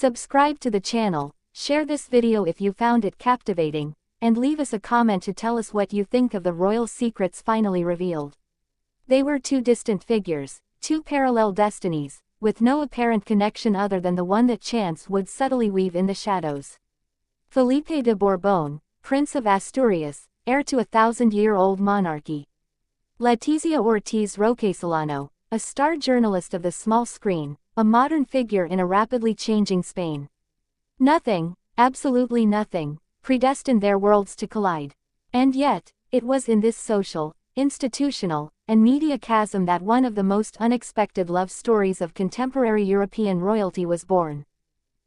Subscribe to the channel, share this video if you found it captivating, and leave us a comment to tell us what you think of the royal secrets finally revealed. They were two distant figures, two parallel destinies, with no apparent connection other than the one that chance would subtly weave in the shadows. Felipe de Bourbon, Prince of Asturias, heir to a 1,000-year-old monarchy. Letizia Ortiz Roquesolano, a star journalist of the small screen, a modern figure in a rapidly changing Spain. Nothing, absolutely nothing, predestined their worlds to collide. And yet, it was in this social, institutional, and media chasm that one of the most unexpected love stories of contemporary European royalty was born.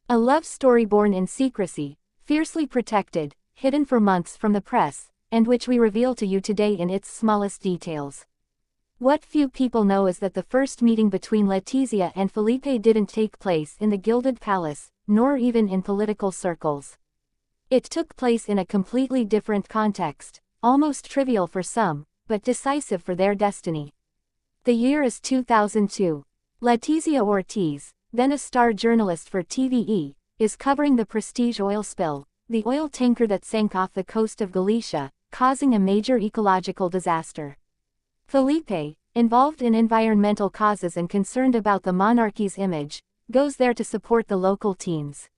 A love story born in secrecy, fiercely protected, hidden for months from the press, and which we reveal to you today in its smallest details. What few people know is that the first meeting between Letizia and Felipe didn't take place in the Gilded Palace, nor even in political circles. It took place in a completely different context, almost trivial for some, but decisive for their destiny. The year is 2002. Letizia Ortiz, then a star journalist for TVE, is covering the Prestige oil spill, the oil tanker that sank off the coast of Galicia, causing a major ecological disaster. Felipe, involved in environmental causes and concerned about the monarchy's image, goes there to support the local teams.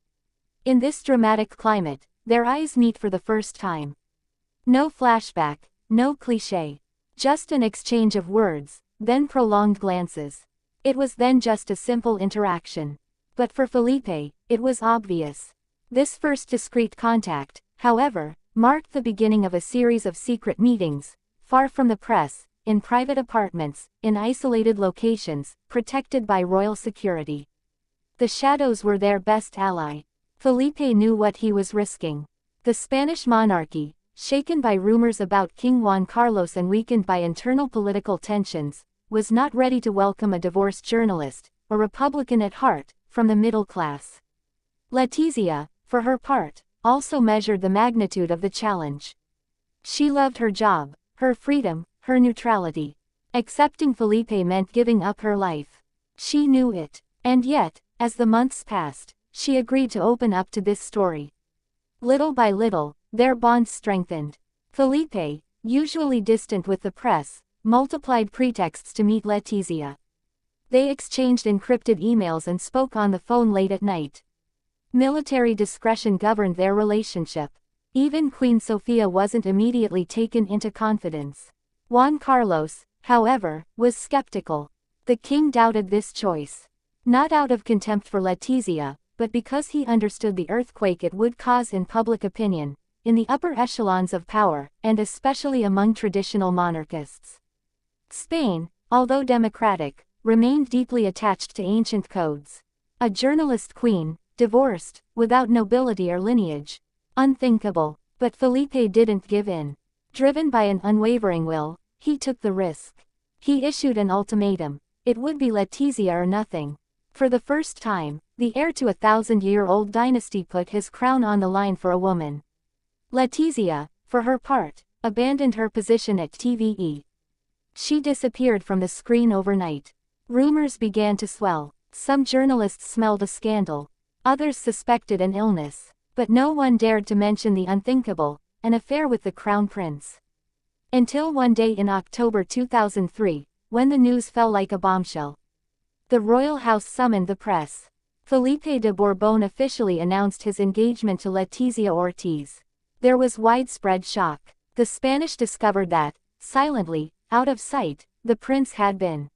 In this dramatic climate, their eyes meet for the first time. No flashback, no cliché. Just an exchange of words, then prolonged glances. It was then just a simple interaction. But for Felipe, it was obvious. This first discreet contact, however, marked the beginning of a series of secret meetings, far from the press, in private apartments, in isolated locations, protected by royal security. The shadows were their best ally. Felipe knew what he was risking. The Spanish monarchy, shaken by rumors about King Juan Carlos and weakened by internal political tensions, was not ready to welcome a divorced journalist, a Republican at heart, from the middle class. Letizia, for her part, also measured the magnitude of the challenge. She loved her job, her freedom, her neutrality. Accepting Felipe meant giving up her life. She knew it. And yet, as the months passed, she agreed to open up to this story. Little by little, their bonds strengthened. Felipe, usually distant with the press, multiplied pretexts to meet Letizia. They exchanged encrypted emails and spoke on the phone late at night. Military discretion governed their relationship. Even Queen Sofia wasn't immediately taken into confidence. Juan Carlos, however, was skeptical. The king doubted this choice. Not out of contempt for Letizia, but because he understood the earthquake it would cause in public opinion, in the upper echelons of power, and especially among traditional monarchists. Spain, although democratic, remained deeply attached to ancient codes. A journalist queen, divorced, without nobility or lineage. Unthinkable. But Felipe didn't give in. Driven by an unwavering will, he took the risk. He issued an ultimatum. It would be Letizia or nothing. For the first time, the heir to a 1,000-year-old dynasty put his crown on the line for a woman. Letizia, for her part, abandoned her position at TVE. She disappeared from the screen overnight. Rumors began to swell. Some journalists smelled a scandal. Others suspected an illness. But no one dared to mention the unthinkable, an affair with the crown prince. Until one day in October 2003, when the news fell like a bombshell. The royal house summoned the press. Felipe de Bourbon officially announced his engagement to Letizia Ortiz. There was widespread shock. The Spanish discovered that, silently, out of sight, the prince had been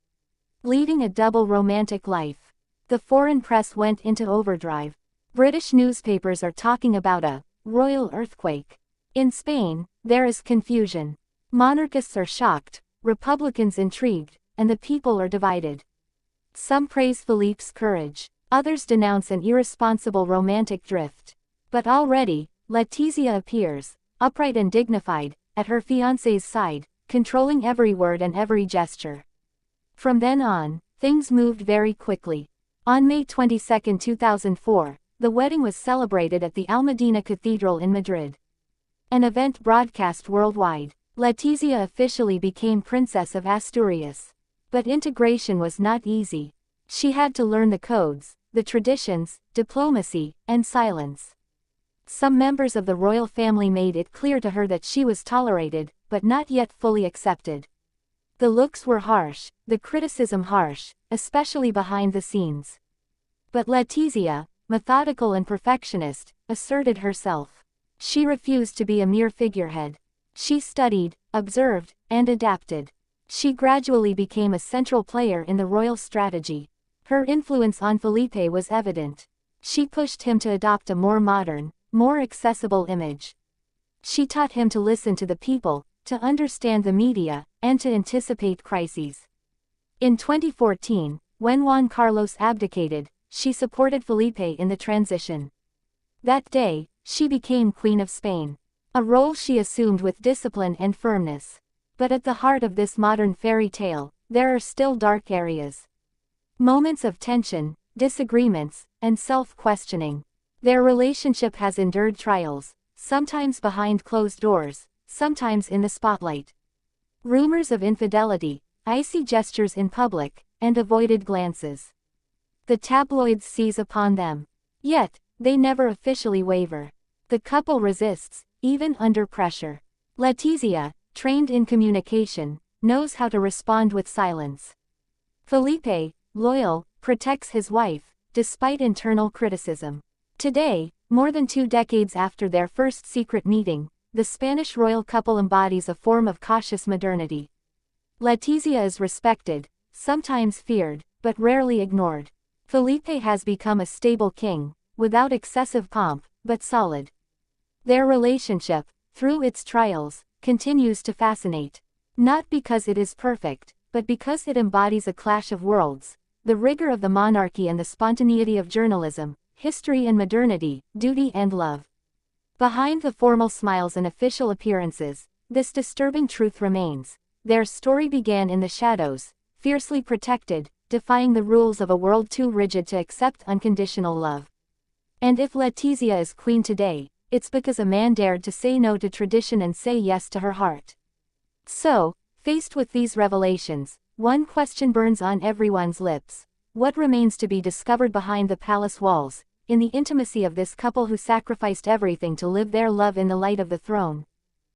leading a double romantic life. The foreign press went into overdrive. British newspapers are talking about a royal earthquake. In Spain, there is confusion. Monarchists are shocked, Republicans intrigued, and the people are divided. Some praise Felipe's courage, others denounce an irresponsible romantic drift. But already, Letizia appears, upright and dignified, at her fiancé's side, controlling every word and every gesture. From then on, things moved very quickly. On May 22, 2004, the wedding was celebrated at the Almudena Cathedral in Madrid. An event broadcast worldwide. Letizia officially became Princess of Asturias. But integration was not easy. She had to learn the codes, the traditions, diplomacy, and silence. Some members of the royal family made it clear to her that she was tolerated, but not yet fully accepted. The looks were harsh, the criticism harsh, especially behind the scenes. But Letizia, methodical and perfectionist, asserted herself. She refused to be a mere figurehead. She studied, observed, and adapted. She gradually became a central player in the royal strategy. Her influence on Felipe was evident. She pushed him to adopt a more modern, more accessible image. She taught him to listen to the people, to understand the media, and to anticipate crises. In 2014, when Juan Carlos abdicated, she supported Felipe in the transition. That day, she became Queen of Spain. A role she assumed with discipline and firmness. But at the heart of this modern fairy tale, there are still dark areas. Moments of tension, disagreements, and self-questioning. Their relationship has endured trials, sometimes behind closed doors, sometimes in the spotlight. Rumors of infidelity, icy gestures in public, and avoided glances. The tabloids seize upon them. Yet, they never officially waver. The couple resists, even under pressure. Letizia, trained in communication, knows how to respond with silence. Felipe, loyal, protects his wife, despite internal criticism. Today, more than 2 decades after their first secret meeting, the Spanish royal couple embodies a form of cautious modernity. Letizia is respected, sometimes feared, but rarely ignored. Felipe has become a stable king, without excessive pomp, but solid. Their relationship, through its trials, continues to fascinate. Not because it is perfect, but because it embodies a clash of worlds, the rigor of the monarchy and the spontaneity of journalism, history and modernity, duty and love. Behind the formal smiles and official appearances, this disturbing truth remains. Their story began in the shadows, fiercely protected, defying the rules of a world too rigid to accept unconditional love. And if Letizia is queen today, it's because a man dared to say no to tradition and say yes to her heart. So, faced with these revelations, one question burns on everyone's lips. What remains to be discovered behind the palace walls, in the intimacy of this couple who sacrificed everything to live their love in the light of the throne?